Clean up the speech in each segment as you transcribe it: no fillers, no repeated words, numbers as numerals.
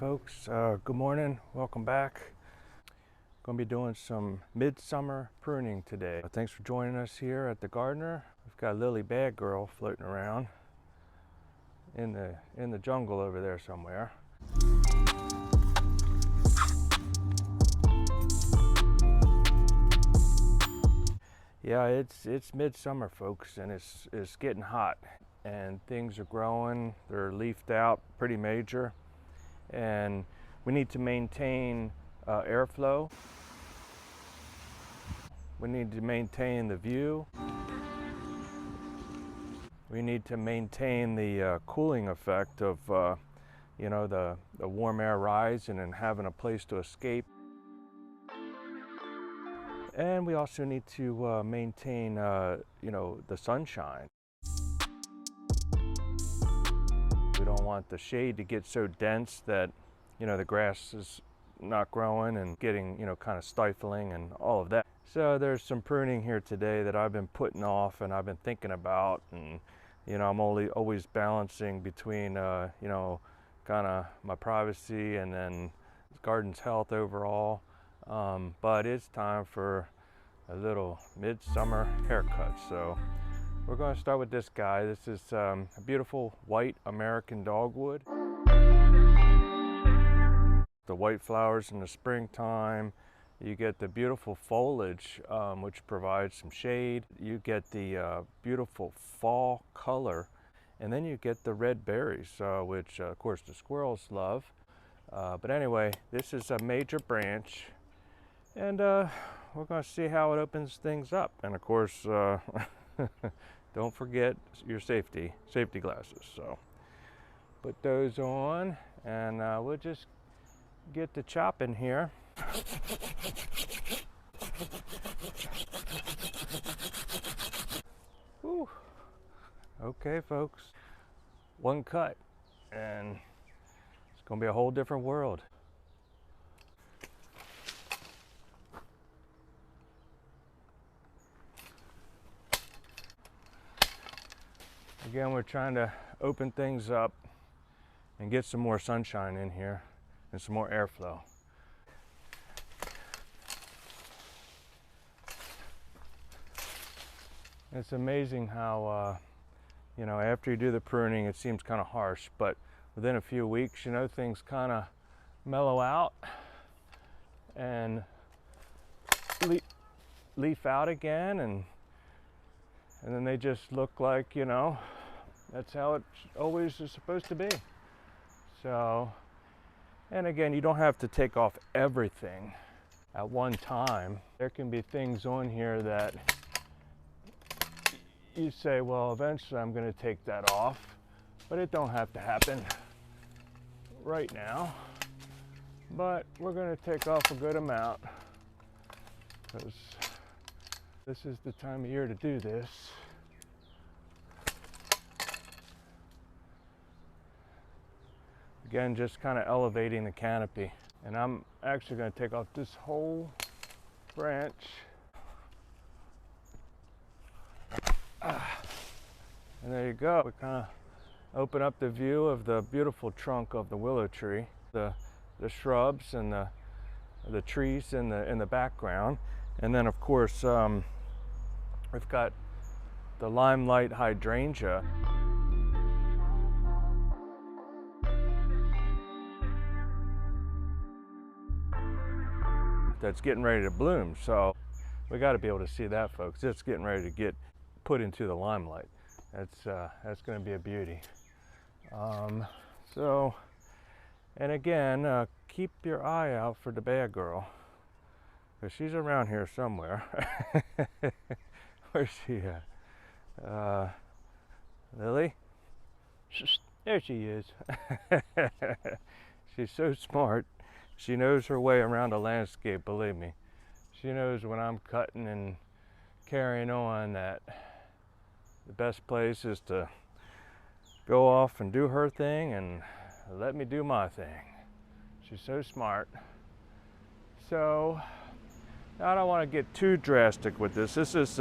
folks, good morning, welcome back. Going to be doing some midsummer pruning today. Thanks for joining us here at the gardener. We've got Lily Badgirl floating around in the jungle over there somewhere. Yeah, it's midsummer, folks, and it's getting hot and things are growing. They're leafed out pretty major, and we need to maintain airflow. We need to maintain the view. We need to maintain the cooling effect of the warm air rising and having a place to escape. And we also need to maintain the sunshine. We don't want the shade to get so dense that the grass is not growing and getting kind of stifling and all of that. So there's some pruning here today that I've been putting off and I've been thinking about, and I'm always balancing between kind of my privacy and then garden's health overall. But it's time for a little midsummer haircut. So we're going to start with this guy. This is a beautiful white American dogwood. The white flowers in the springtime. You get the beautiful foliage, which provides some shade. You get the beautiful fall color, and then you get the red berries, which of course the squirrels love. But anyway, this is a major branch, and we're going to see how it opens things up. And of course, don't forget your safety glasses. So put those on, and we'll just get to chopping here. Whew. Okay, folks, one cut, and it's going to be a whole different world. Again, we're trying to open things up and get some more sunshine in here and some more airflow. It's amazing how, after you do the pruning, it seems kind of harsh, but within a few weeks, things kind of mellow out and leaf out again, and then they just look like, that's how it always is supposed to be. So, and again, you don't have to take off everything at one time. There can be things on here that you say, well, eventually I'm going to take that off, but it don't have to happen right now. But we're going to take off a good amount because this is the time of year to do this. Again, just kind of elevating the canopy. And I'm actually going to take off this whole branch. And there you go. We kind of open up the view of the beautiful trunk of the willow tree, the shrubs and the trees in the background. And then of course we've got the limelight hydrangea. That's getting ready to bloom. So we got to be able to see that, folks. It's getting ready to get put into the limelight. That's going to be a beauty. And again, keep your eye out for the Badgirl, because she's around here somewhere. Where's she at? Lily? There she is. She's so smart. She knows her way around a landscape, believe me. She knows when I'm cutting and carrying on that the best place is to go off and do her thing and let me do my thing. She's so smart. So I don't want to get too drastic with this. This is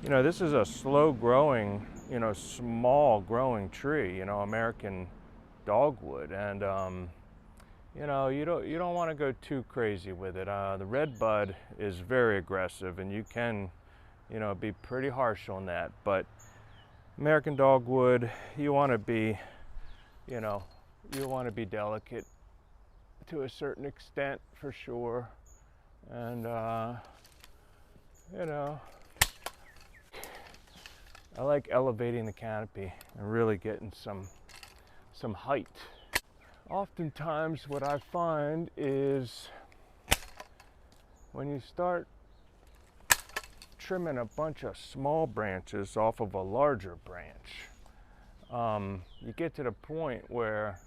this is a slow growing, small growing tree, American dogwood, and you know, you don't want to go too crazy with it. The red bud is very aggressive, and you can, you know, be pretty harsh on that. But American dogwood, you want to be, you know, you want to be delicate to a certain extent for sure. And you know, I like elevating the canopy and really getting some height. Oftentimes what I find is when you start trimming a bunch of small branches off of a larger branch, you get to the point where,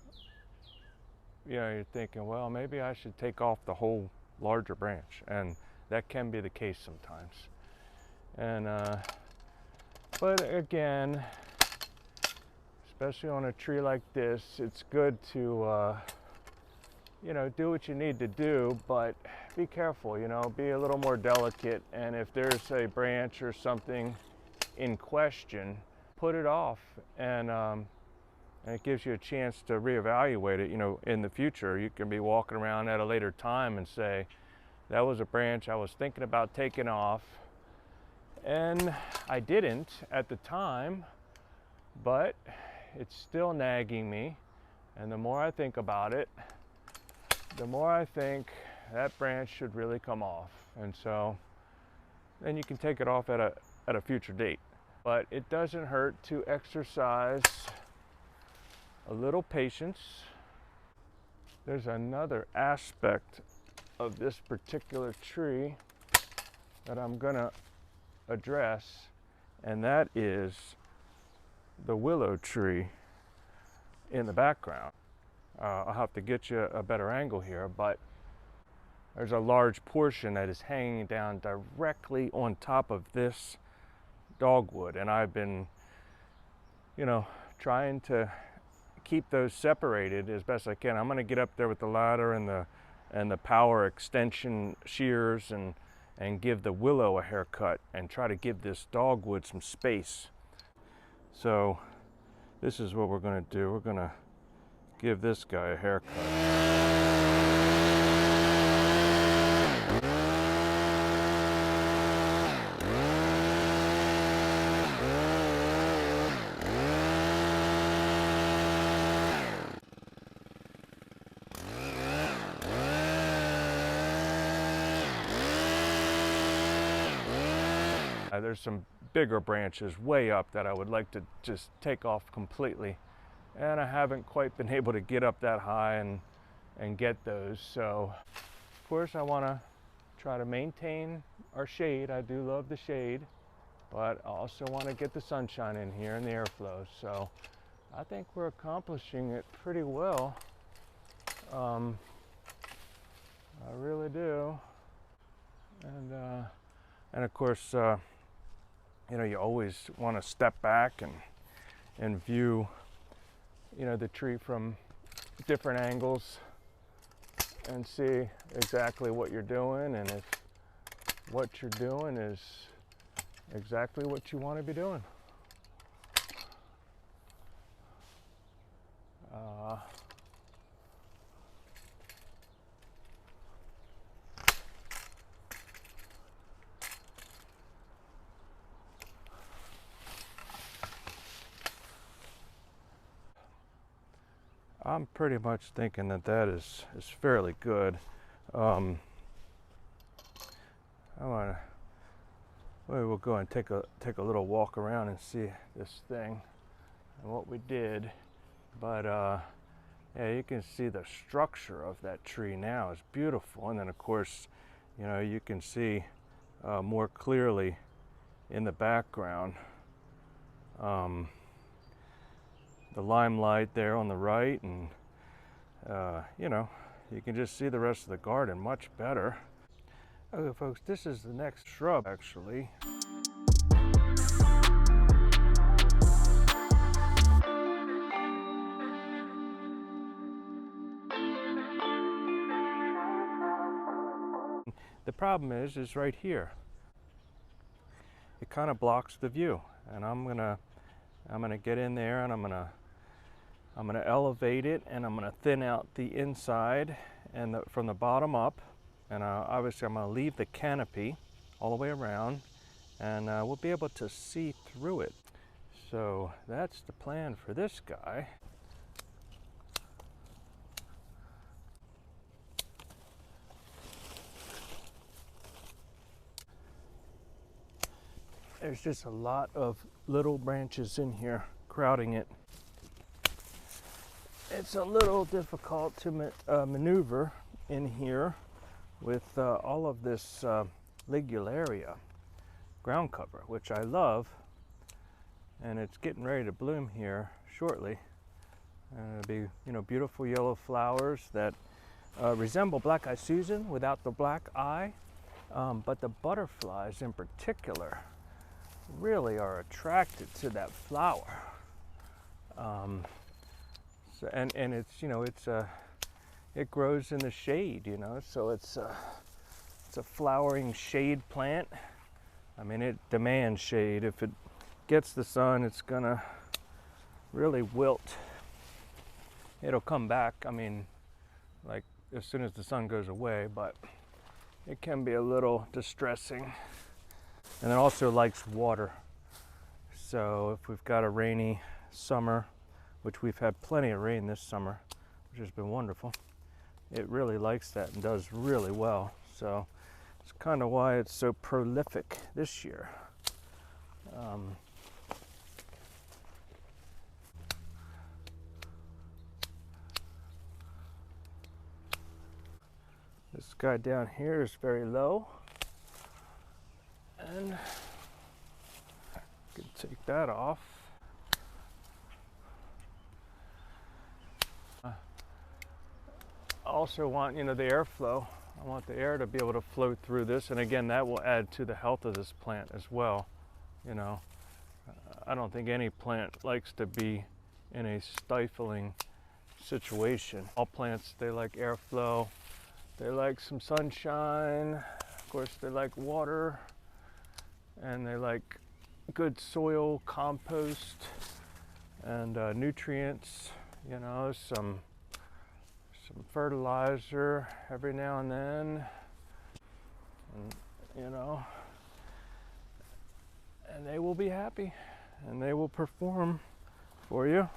you know, you're thinking, well, maybe I should take off the whole larger branch, and that can be the case sometimes. And but again, especially on a tree like this, it's good to you know, do what you need to do, but be careful, you know, be a little more delicate. And if there's a branch or something in question, put it off, and it gives you a chance to reevaluate it. You know, in the future, you can be walking around at a later time and say, that was a branch I was thinking about taking off, and I didn't at the time, but it's still nagging me. And the more I think about it, the more I think that branch should really come off. And so then you can take it off at a future date. But it doesn't hurt to exercise a little patience. There's another aspect of this particular tree that I'm gonna address, and that is the willow tree in the background. I'll have to get you a better angle here, but there's a large portion that is hanging down directly on top of this dogwood, and I've been, you know, trying to keep those separated as best I can. I'm going to get up there with the ladder and the power extension shears and give the willow a haircut and try to give this dogwood some space. So this is what we're going to do. We're going to give this guy a haircut. There's some bigger branches way up that I would like to just take off completely, and I haven't quite been able to get up that high and get those. So of course I want to try to maintain our shade. I do love the shade, but I also want to get the sunshine in here and the airflow. So I think we're accomplishing it pretty well. I really do. And of course, you know, you always want to step back and view, you know, the tree from different angles and see exactly what you're doing, and if what you're doing is exactly what you want to be doing. I'm pretty much thinking that that is fairly good. I want to. We'll go and take a little walk around and see this thing and what we did. But yeah, you can see the structure of that tree now is beautiful, and then of course, you know, you can see more clearly in the background. The limelight there on the right, and you know, you can just see the rest of the garden much better. Okay folks, this is the next shrub actually. The problem is right here. It kind of blocks the view, and I'm gonna get in there and I'm gonna I'm going to elevate it and I'm going to thin out the inside and from the bottom up. And obviously I'm going to leave the canopy all the way around, and we'll be able to see through it. So that's the plan for this guy. There's just a lot of little branches in here crowding it. It's a little difficult to maneuver in here with all of this ligularia ground cover, which I love, and it's getting ready to bloom here shortly. And it'll be, you know, beautiful yellow flowers that resemble black-eyed Susan without the black eye, but the butterflies in particular really are attracted to that flower. So, and it's, you know, it grows in the shade, you know, so it's a flowering shade plant. I mean, it demands shade. If it gets the sun, it's gonna really wilt. It'll come back, I mean, like as soon as the sun goes away, but it can be a little distressing. And it also likes water. So if we've got a rainy summer, which we've had plenty of rain this summer, which has been wonderful, it really likes that and does really well. So it's kind of why it's so prolific this year. This guy down here is very low, and I can take that off. I also want, you know, the airflow. I want the air to be able to flow through this, and again, that will add to the health of this plant as well. You know, I don't think any plant likes to be in a stifling situation. All plants, they like airflow. They like some sunshine, of course they like water, and they like good soil, compost, and nutrients, you know, some fertilizer every now and then, and, you know, and they will be happy, and they will perform for you.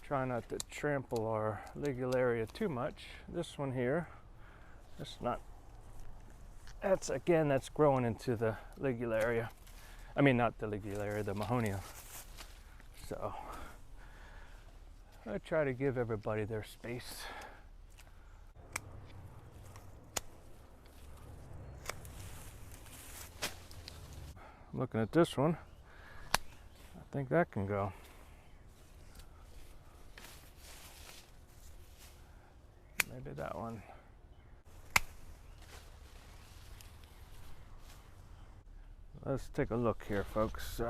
Try not to trample our ligularia too much. This one here, that's growing into the ligularia. I mean, not the ligularia, the mahonia. So I try to give everybody their space. Looking at this one, I think that can go. Maybe that one. Let's take a look here, folks.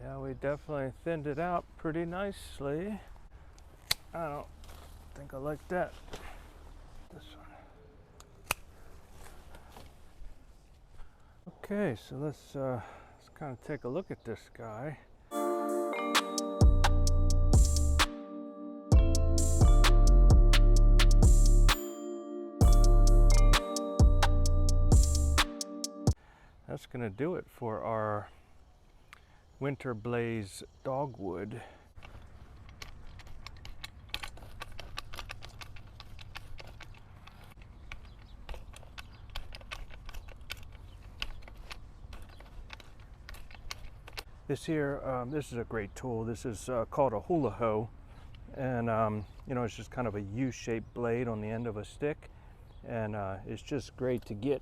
Yeah, we definitely thinned it out pretty nicely. I don't think I like that. This one. Okay, so let's kind of take a look at this guy. That's going to do it for our winter blaze dogwood. This here, this is a great tool. This is called a hula hoe, and you know, it's just kind of a U-shaped blade on the end of a stick, and it's just great to get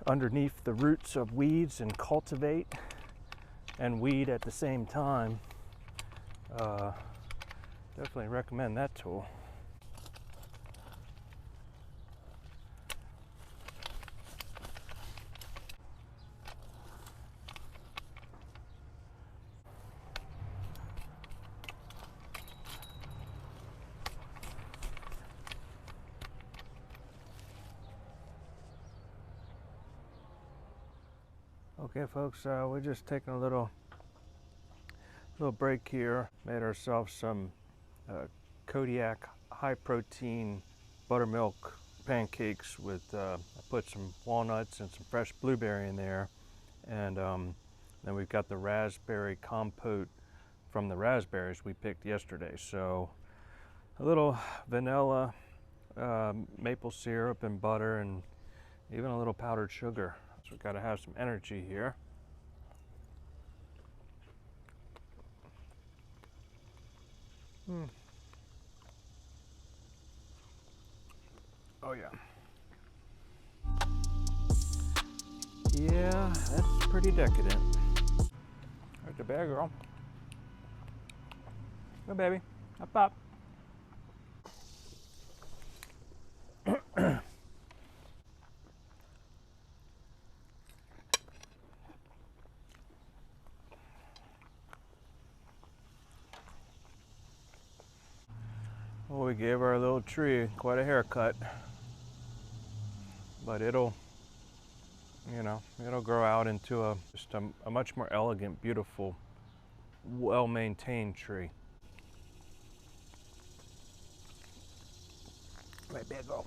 underneath the roots of weeds and cultivate and weed at the same time. Definitely recommend that tool. Okay, folks, we're just taking a little break here. Made ourselves some Kodiak high protein buttermilk pancakes with I put some walnuts and some fresh blueberry in there, and then we've got the raspberry compote from the raspberries we picked yesterday. So a little vanilla, maple syrup and butter, and even a little powdered sugar. So we've got to have some energy here. Oh yeah. Yeah, that's pretty decadent. There's the Badgirl. Go baby, up pop. Well, we gave our little tree quite a haircut, but it'll, it'll grow out into just a much more elegant, beautiful, well-maintained tree. Right, Badgirl.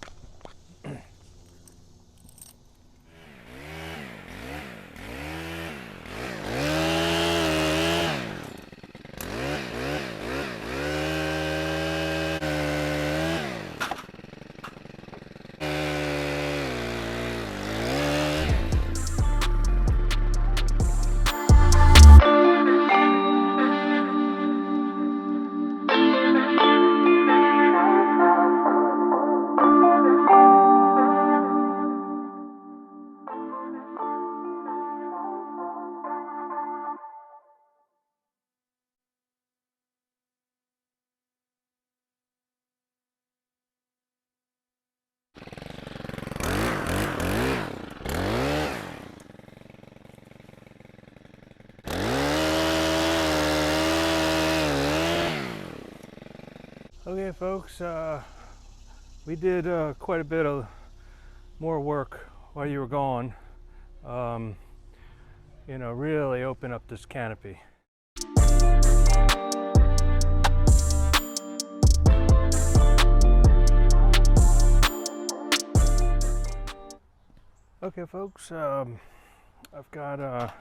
Okay, folks, we did quite a bit of more work while you were gone. Really open up this canopy. Okay, folks, I've got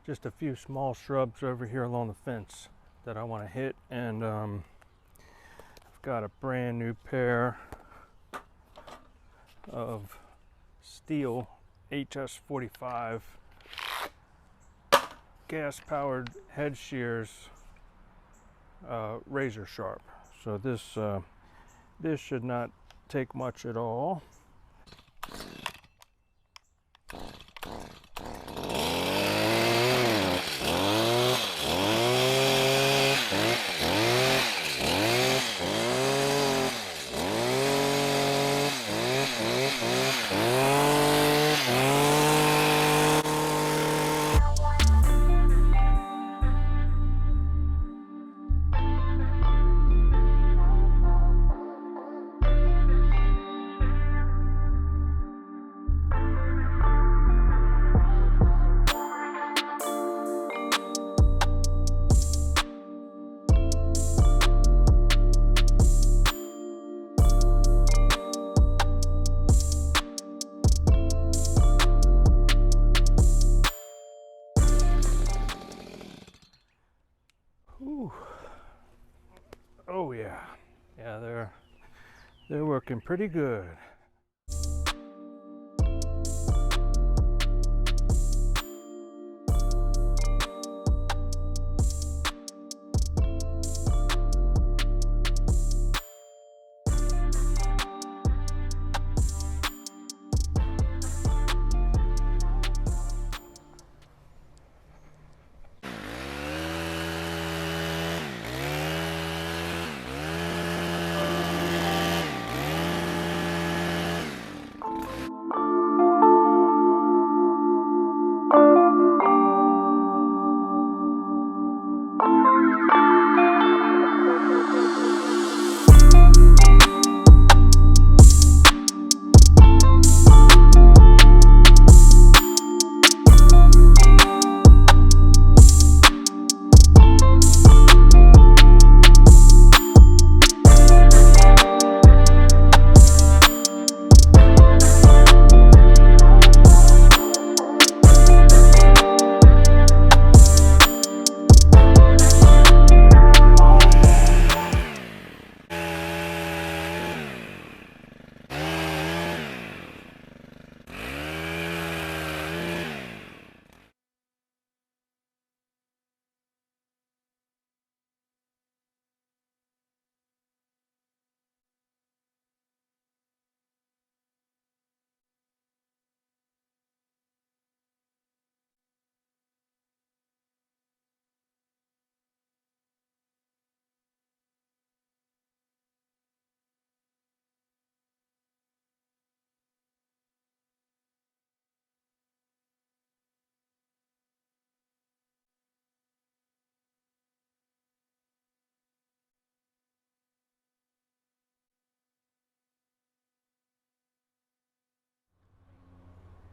just a few small shrubs over here along the fence that I want to hit, and I've got a brand new pair of steel HS45 gas-powered head shears, razor sharp. So this should not take much at all. Ooh. Oh yeah, they're working pretty good.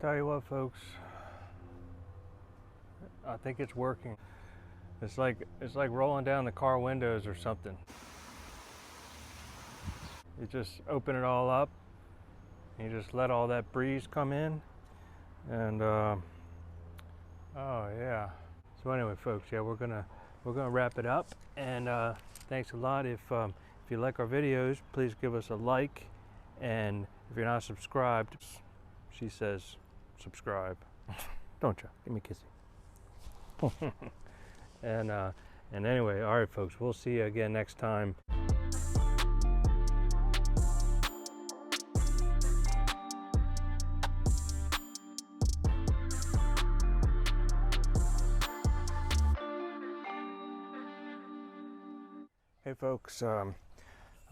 Tell you what, folks, I think it's working. It's like rolling down the car windows or something. You just open it all up, and you just let all that breeze come in, and oh yeah. So anyway, folks, yeah, we're gonna wrap it up, and thanks a lot. If you like our videos, please give us a like, and if you're not subscribed, she says subscribe. Don't you? Give me a kissy. And anyway, all right, folks, we'll see you again next time. Hey folks, a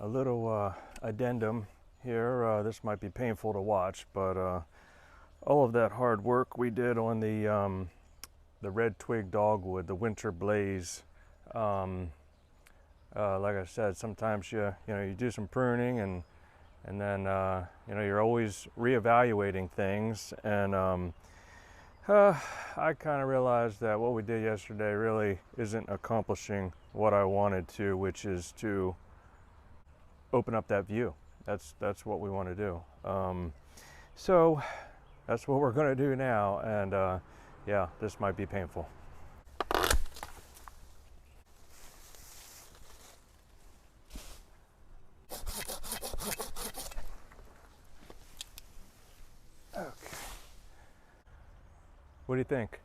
little addendum here. This might be painful to watch, but all of that hard work we did on the red twig dogwood, the winter blaze. Like I said, sometimes you do some pruning, and then you're always reevaluating things, and I kind of realized that what we did yesterday really isn't accomplishing what I wanted to, which is to open up that view. That's what we want to do. So that's what we're going to do now, and yeah, this might be painful. Okay. What do you think?